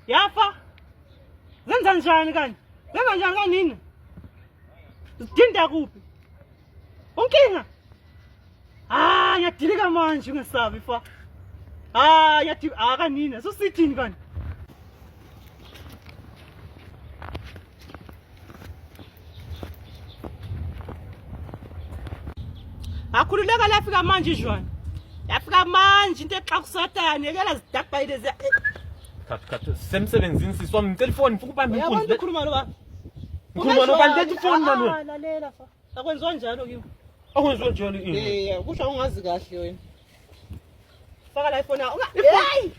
Yafa. Zenza njani kanje? Zenza njani kanini? Udinda kuphi? Unkinga? Ngiyadilika manje ungesabi fa. Kanini? Susithini kani? Akhululeka lafika manje Jwana. Yafika manje into exakusatani ekela zidabha ilezi. Khathi semsebenzini siswa ngitelefoni futhi ubambe inkunzi. Yabona ukhuluma lo ba. Ukhuluma lo kanti telefoni manje. Lalela fa. Akwenziwa njalo kiwo. Akwenziwa njalo ini? Kusho ungazi kahle wena. Faka la iPhone yakho. Hey!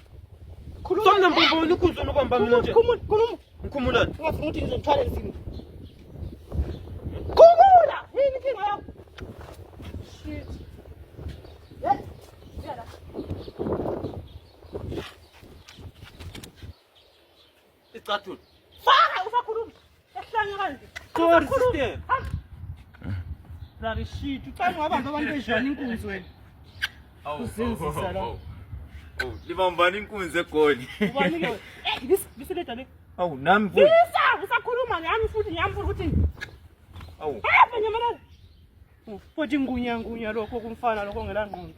Khuluma. Somna mbona inkunzi ubamba mina nje. Khuluma. Ngikhumulani? Ungafuna ukuthi ngizomthwala endlini. Khumula! Yini inkinga yakho? Shit. Yala. Icathulo. Faka usakhuluma. Ehlanya kanje. Sorry sister. Dari shit, uthanda ngabantu abantu bejana inkunzi wena. Uzenzisa la. Libambani inkunzi egoli. Ubani ke? Bisileta le. Awu nami futhi. Bisa, usakhuluma ngami futhi ngiyambuza ukuthi. Awu. Nyamalala. Futhi ngunya lokho kumfana lokho ngelangqondo.